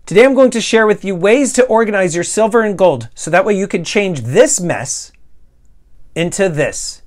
Today I'm going to share with you ways to organize your silver and gold so that way you can change this mess into this.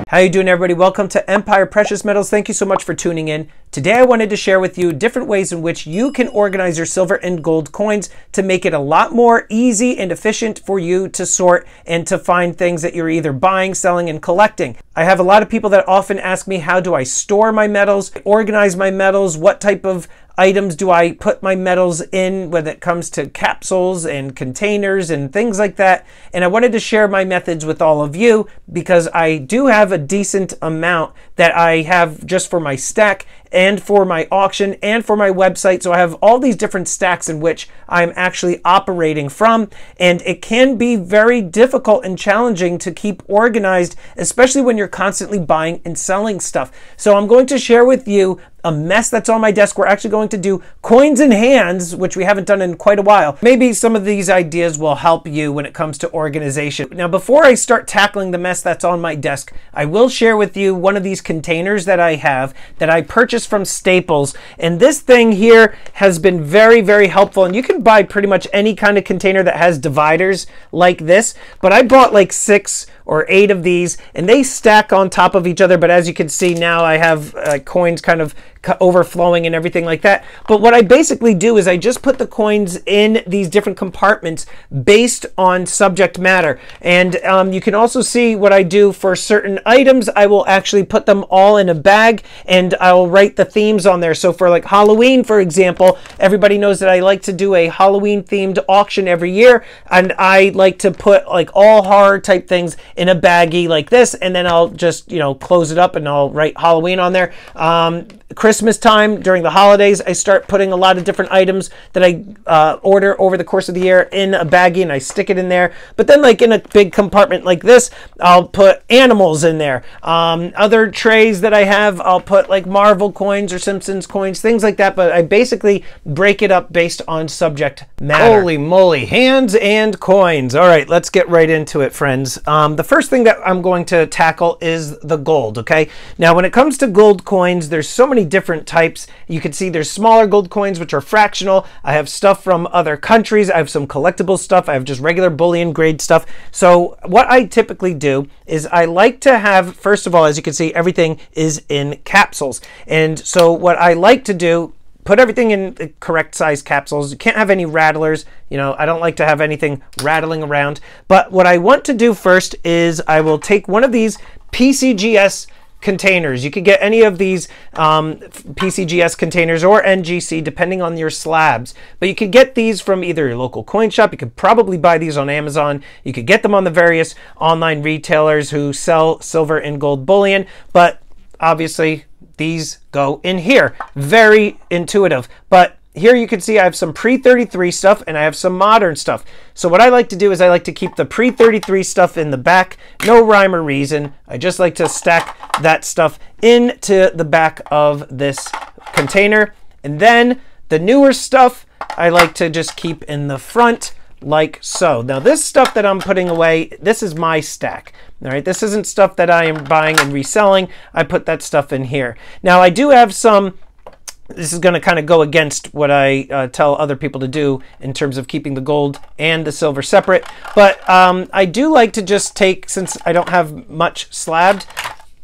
How you doing, everybody? Welcome to Empire Precious Metals. Thank you so much for tuning in. Today I wanted to share with you different ways in which you can organize your silver and gold coins to make it a lot more easy and efficient for you to sort and to find things that you're either buying, selling, and collecting. I have a lot of people that often ask me, how do I store my metals, organize my metals, what type of items do I put my metals in when it comes to capsules and containers and things like that. And I wanted to share my methods with all of you because I do have a decent amount that I have just for my stack and for my auction and for my website. So I have all these different stacks in which I'm actually operating from, and it can be very difficult and challenging to keep organized, especially when you're constantly buying and selling stuff. So I'm going to share with you a mess that's on my desk. We're actually going to do coins in hands, which we haven't done in quite a while. Maybe some of these ideas will help you when it comes to organization. Now, before I start tackling the mess that's on my desk, I will share with you one of these containers that I have that I purchased from Staples. And this thing here has been very, very helpful. And you can buy pretty much any kind of container that has dividers like this. But I bought like 6 or 8 of these, and they stack on top of each other. But as you can see now, I have coins kind of overflowing and everything like that. But what I basically do is I just put the coins in these different compartments based on subject matter. And you can also see what I do for certain items. I will actually put them all in a bag and I will write the themes on there. So for like Halloween, for example, everybody knows that I like to do a Halloween themed auction every year. And I like to put like all horror type things in a baggie like this. And then I'll just, close it up and I'll write Halloween on there. Christmas time, during the holidays, I start putting a lot of different items that I order over the course of the year in a baggie and I stick it in there. But then like in a big compartment like this, I'll put animals in there. Other trays that I have, I'll put like Marvel coins or Simpsons coins, things like that. But I basically break it up based on subject matter. Holy moly, hands and coins. All right, let's get right into it, friends. The first thing that I'm going to tackle is the gold, okay? Now, when it comes to gold coins, there's so many different types. You can see there's smaller gold coins, which are fractional. I have stuff from other countries. I have some collectible stuff. I have just regular bullion grade stuff. So what I typically do is I like to have, first of all, as you can see, everything is in capsules. And so what I like to do, put everything in the correct size capsules. You can't have any rattlers. I don't like to have anything rattling around. But what I want to do first is I will take one of these PCGS containers. You could get any of these PCGS containers or NGC depending on your slabs, but you could get these from either your local coin shop. You could probably buy these on Amazon. You could get them on the various online retailers who sell silver and gold bullion, but obviously these go in here. Very intuitive. But here you can see I have some pre-33 stuff and I have some modern stuff. So what I like to do is I like to keep the pre-33 stuff in the back. No rhyme or reason. I just like to stack that stuff into the back of this container. And then the newer stuff I like to just keep in the front like so. Now this stuff that I'm putting away, this is my stack. All right, this isn't stuff that I am buying and reselling. I put that stuff in here. Now I do have some. This is going to kind of go against what I tell other people to do in terms of keeping the gold and the silver separate. But I do like to just take, since I don't have much slabbed,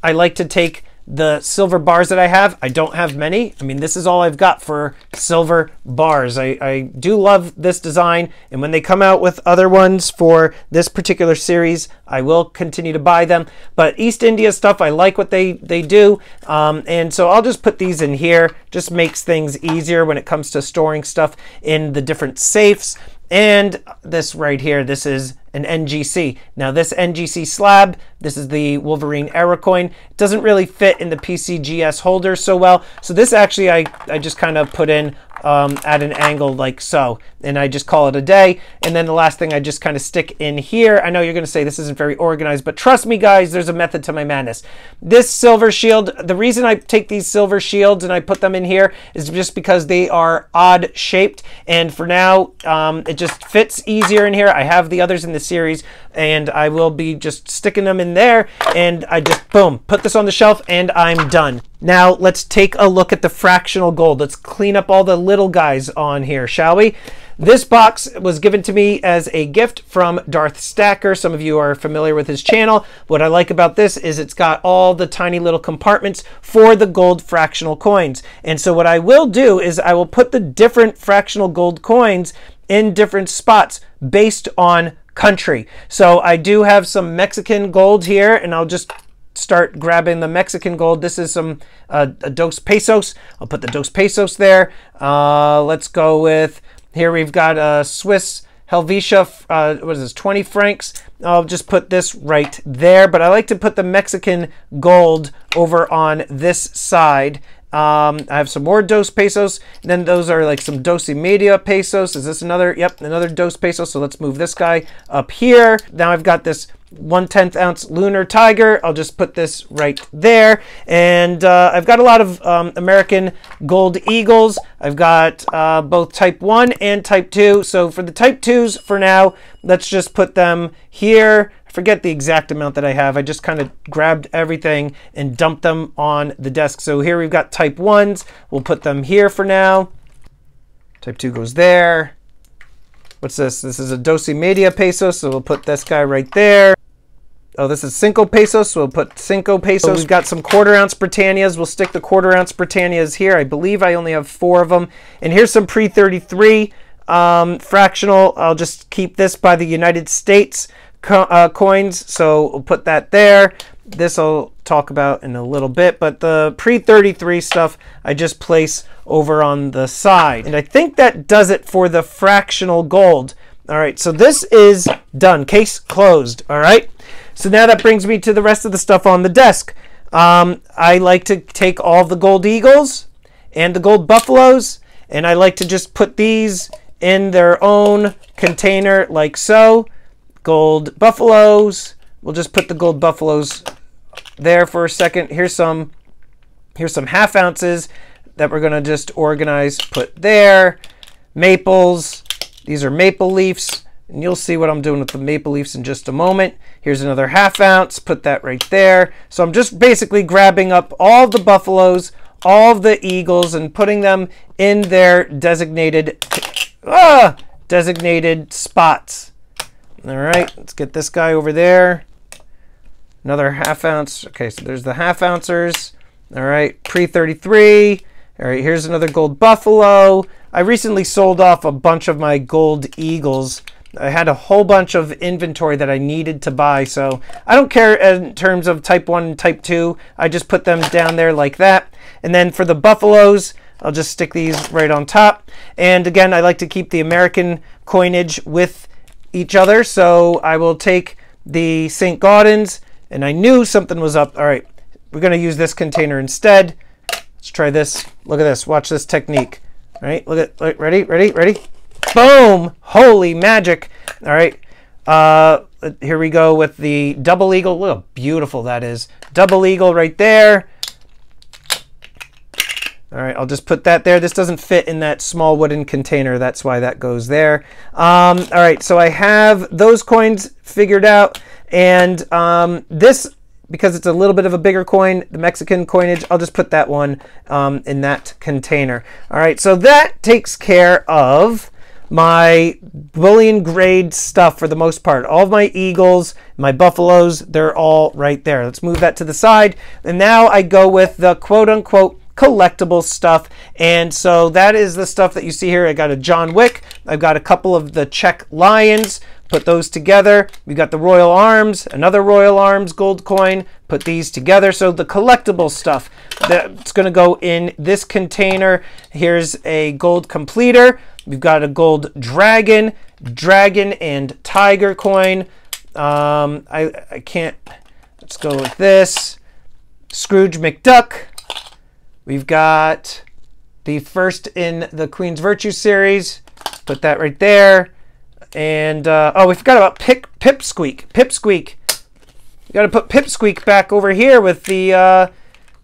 I like to take the silver bars that I have. I don't have many. I mean, this is all I've got for silver bars. I do love this design, and when they come out with other ones for this particular series, I will continue to buy them. But East India stuff, I like what they do, and so I'll just put these in here. Just makes things easier when it comes to storing stuff in the different safes. And this right here, this is an NGC. Now this NGC slab, this is the Wolverine era coin. It doesn't really fit in the PCGS holder so well. So this actually I just kind of put in at an angle like so. And I just call it a day. And then the last thing I just kind of stick in here. I know you're going to say this isn't very organized, but trust me, guys, there's a method to my madness. This silver shield, the reason I take these silver shields and I put them in here is just because they are odd shaped. And for now, it just fits easier in here. I have the others in the series, and I will be just sticking them in there. And I just, boom, put this on the shelf, and I'm done. Now, let's take a look at the fractional gold. Let's clean up all the little guys on here, shall we? This box was given to me as a gift from Darth Stacker. Some of you are familiar with his channel. What I like about this is it's got all the tiny little compartments for the gold fractional coins. And so what I will do is I will put the different fractional gold coins in different spots based on country. So I do have some Mexican gold here, and I'll just start grabbing the Mexican gold. This is some dos pesos. I'll put the dos pesos there. Let's go with, here we've got a Swiss Helvetia, what is this, 20 francs. I'll just put this right there, but I like to put the Mexican gold over on this side. I have some more dos pesos, and then those are like some dos y media pesos. Is this another? Yep, another dos pesos. So let's move this guy up here. Now I've got this 1/10 ounce lunar tiger. I'll just put this right there. And I've got a lot of American gold eagles. I've got both type 1 and type 2. So for the type 2s for now, let's just put them here. I forget the exact amount that I have. I just kind of grabbed everything and dumped them on the desk. So here we've got type 1s. We'll put them here for now. Type 2 goes there. What's this? This is a dos y media pesos, so we'll put this guy right there. Oh, this is cinco pesos, so we'll put cinco pesos. So we've got some 1/4 ounce Britannias. We'll stick the 1/4 ounce Britannias here. I believe I only have 4 of them. And here's some pre-33 fractional. I'll just keep this by the United States coins, so we'll put that there. This I'll talk about in a little bit, but the pre-33 stuff I just place over on the side. And I think that does it for the fractional gold. All right, so this is done. Case closed. All right, so now that brings me to the rest of the stuff on the desk. I like to take all the gold eagles and the gold buffaloes, and I like to just put these in their own container like so. Gold buffaloes. We'll just put the gold buffaloes there for a second. Here's some 1/2 ounces that we're going to just organize, put there. Maples. These are maple leafs, and you'll see what I'm doing with the maple leafs in just a moment. Here's another 1/2 ounce. Put that right there. So I'm just basically grabbing up all the buffaloes, all the eagles, and putting them in their designated spots. All right, let's get this guy over there. Another 1/2 ounce. Okay, so there's the 1/2 ouncers. All right, pre-33. All right, here's another gold buffalo. I recently sold off a bunch of my gold eagles. I had a whole bunch of inventory that I needed to buy, so I don't care in terms of type 1 and type 2. I just put them down there like that. And then for the buffaloes, I'll just stick these right on top. And again, I like to keep the American coinage with each other, so I will take the St. Gaudens, and I knew something was up. All right, we're going to use this container instead. Let's try this. Look at this. Watch this technique. All right, look at, ready, ready, ready. Boom! Holy magic. All right, here we go with the double eagle. Look how beautiful that is. Double eagle right there. All right, I'll just put that there. This doesn't fit in that small wooden container. That's why that goes there. All right, so I have those coins figured out. And this, because it's a little bit of a bigger coin, the Mexican coinage, I'll just put that one in that container. All right, so that takes care of my bullion grade stuff for the most part. All of my eagles, my buffaloes, they're all right there. Let's move that to the side. And now I go with the quote-unquote collectible stuff, and so that is the stuff that you see here. I got a John Wick, I've got a couple of the Czech lions, put those together. We got the Royal Arms, another Royal Arms gold coin, put these together. So the collectible stuff that's going to go in this container. Here's a gold completer. We've got a gold dragon and tiger coin. I can't, let's go with this. Scrooge McDuck. We've got the first in the Queen's Virtue series. Put that right there. And, oh, we forgot about Pipsqueak. Pipsqueak. You got to put Pipsqueak back over here with the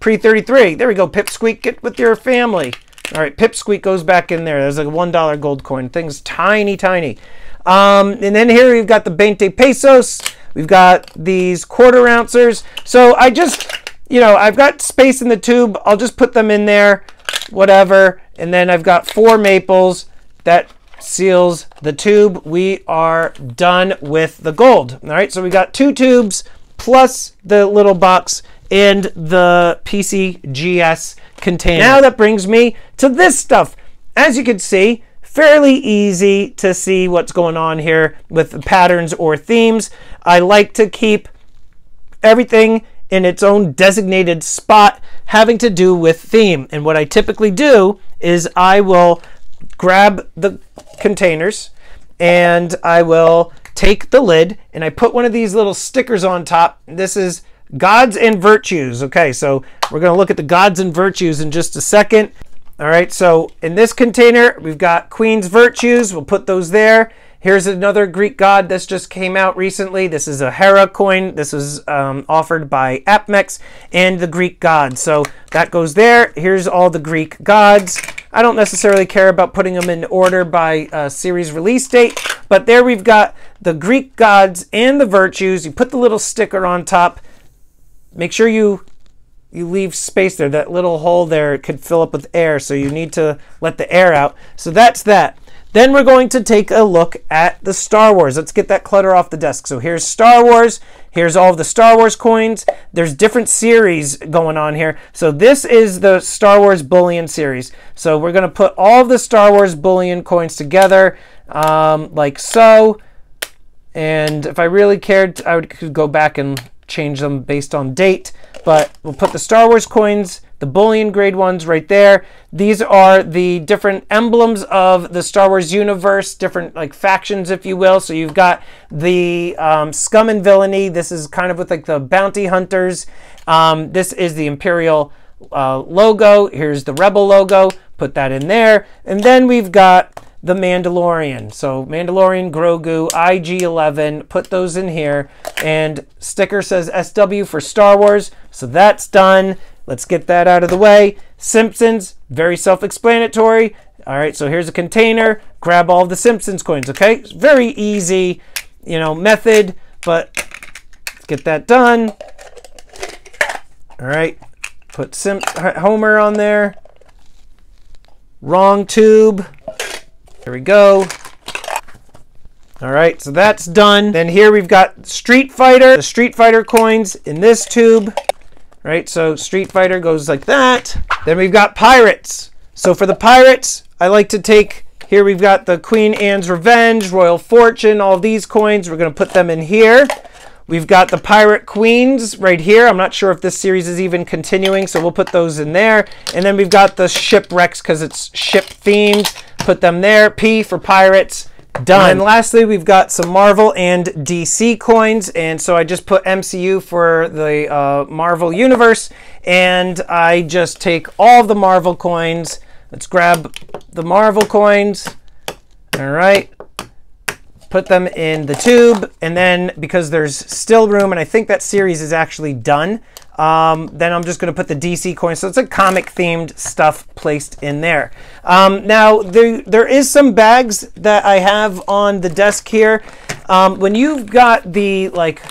pre-33. There we go, Pipsqueak. Get with your family. All right, Pipsqueak goes back in there. There's like a $1 gold coin. Thing's tiny, tiny. And then here we've got the 20 pesos. We've got these quarter ouncers. So I just, you know, I've got space in the tube. I'll just put them in there, whatever. And then I've got 4 maples. That seals the tube. We are done with the gold. All right, so we got 2 tubes plus the little box and the PCGS container. Now that brings me to this stuff. As you can see, fairly easy to see what's going on here with patterns or themes. I like to keep everything in its own designated spot having to do with theme. And what I typically do is I will grab the containers and I will take the lid and I put one of these little stickers on top. This is Gods and Virtues. Okay, so we're going to look at the Gods and Virtues in just a second. All right, so in this container, we've got Queen's Virtues. We'll put those there. Here's another Greek god. This just came out recently. This is a Hera coin. This was offered by AppMex and the Greek gods. So that goes there. Here's all the Greek gods. I don't necessarily care about putting them in order by series release date, but there we've got the Greek gods and the virtues. You put the little sticker on top. Make sure you leave space there. That little hole there could fill up with air, so you need to let the air out. So that's that. Then we're going to take a look at the Star Wars. Let's get that clutter off the desk. So here's Star Wars. Here's all of the Star Wars coins. There's different series going on here. So this is the Star Wars Bullion series. So we're going to put all of the Star Wars Bullion coins together like so. And if I really cared, I could go back and change them based on date. But we'll put the Star Wars coins, the Bullion grade ones right there. These are the different emblems of the Star Wars universe, different like factions, if you will. So you've got the Scum and Villainy. This is kind of with like the bounty hunters. This is the Imperial logo. Here's the Rebel logo. Put that in there. And then we've got the Mandalorian. So Mandalorian, Grogu, IG-11, put those in here. And sticker says SW for Star Wars. So that's done. Let's get that out of the way. Simpsons, very self-explanatory. All right, so here's a container. Grab all of the Simpsons coins, okay? It's very easy, you know, method, but let's get that done. All right, put Homer on there. Wrong tube. There we go. All right, so that's done. Then here we've got Street Fighter, the Street Fighter coins in this tube. Right, so Street Fighter goes like that. Then we've got Pirates. So for the Pirates, I like to take, here we've got the Queen Anne's Revenge, Royal Fortune, all of these coins. We're going to put them in here. We've got the Pirate Queens right here. I'm not sure if this series is even continuing, so we'll put those in there. And then we've got the Shipwrecks because it's ship themed. Put them there. P for Pirates. Done. And lastly, we've got some Marvel and DC coins. And so I just put MCU for the Marvel Universe. And I just take all of the Marvel coins. Let's grab the Marvel coins. All right. Put them in the tube. And then because there's still room, and I think that series is actually done, then I'm just going to put the DC coins. So it's like comic themed stuff placed in there. Now there is some bags that I have on the desk here. When you've got the like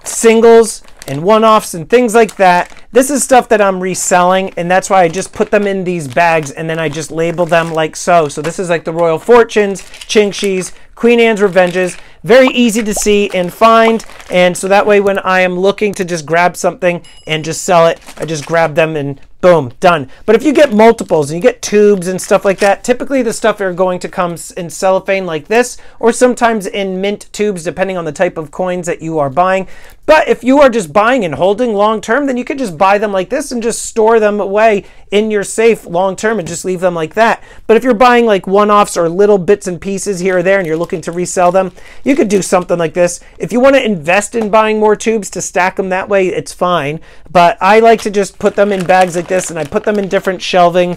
singles and one-offs and things like that, this is stuff that I'm reselling, and that's why I just put them in these bags and then I just label them like so. So this is like the Royal Fortunes, Ching-Shis, Queen Anne's Revenges. Very easy to see and find, and so that way when I am looking to just grab something and just sell it, I just grab them and boom, done. But if you get multiples and you get tubes and stuff like that, typically the stuff are going to come in cellophane like this, or sometimes in mint tubes, depending on the type of coins that you are buying. But if you are just buying and holding long term, then you could just buy them like this and just store them away in your safe long term and just leave them like that. But if you're buying like one-offs or little bits and pieces here or there and you're looking to resell them, you could do something like this. If you want to invest in buying more tubes to stack them that way, it's fine. But I like to just put them in bags like like this, and I put them in different shelving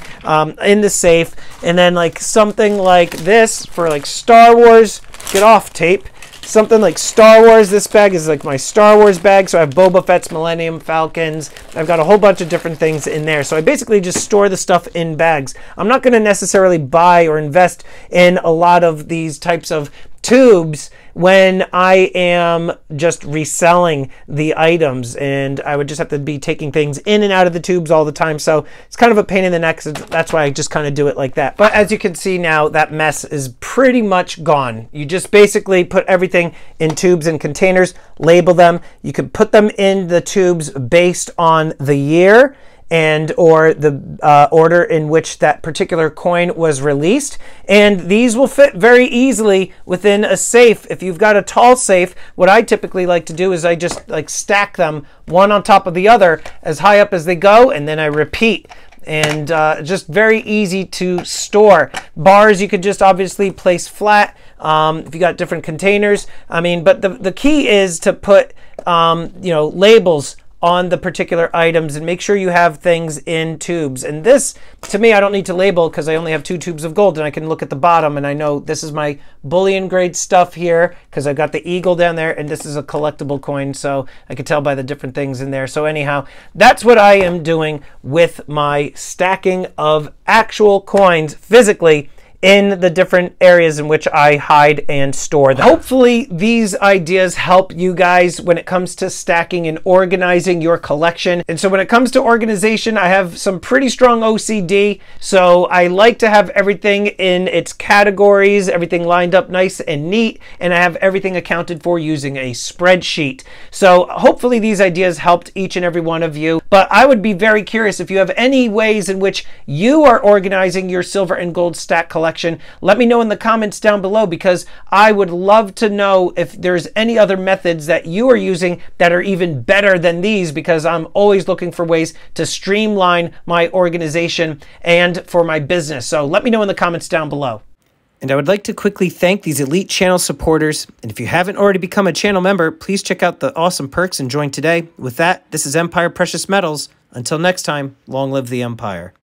in the safe. And then like something like this for like Star Wars, get off tape. Something like Star Wars, this bag is like my Star Wars bag, so I have Boba Fett's, Millennium Falcons. I've got a whole bunch of different things in there. So I basically just store the stuff in bags. I'm not going to necessarily buy or invest in a lot of these types of tubes when I am just reselling the items, and I would just have to be taking things in and out of the tubes all the time. So it's kind of a pain in the neck. So that's why I just kind of do it like that. But as you can see now, that mess is pretty much gone. You just basically put everything in tubes and containers, label them. You can put them in the tubes based on the year and or the order in which that particular coin was released. And these will fit very easily within a safe. If you've got a tall safe, what I typically like to do is I just like stack them one on top of the other as high up as they go, and then I repeat. And just very easy to store. Bars you could just obviously place flat if you got different containers. I mean, but the key is to put labels on the particular items and make sure you have things in tubes. And this, to me, I don't need to label because I only have 2 tubes of gold, and I can look at the bottom and I know this is my bullion grade stuff here because I've got the eagle down there, and this is a collectible coin, so I can tell by the different things in there. So anyhow, that's what I am doing with my stacking of actual coins physically in the different areas in which I hide and store them. Hopefully these ideas help you guys when it comes to stacking and organizing your collection. And so when it comes to organization, I have some pretty strong OCD. So I like to have everything in its categories, everything lined up nice and neat, and I have everything accounted for using a spreadsheet. So hopefully these ideas helped each and every one of you. But I would be very curious if you have any ways in which you are organizing your silver and gold stack collection. Let me know in the comments down below, because I would love to know if there's any other methods that you are using that are even better than these, because I'm always looking for ways to streamline my organization and for my business. So let me know in the comments down below. And I would like to quickly thank these elite channel supporters. And if you haven't already become a channel member, please check out the awesome perks and join today. With that, this is Empire Precious Metals. Until next time, long live the Empire.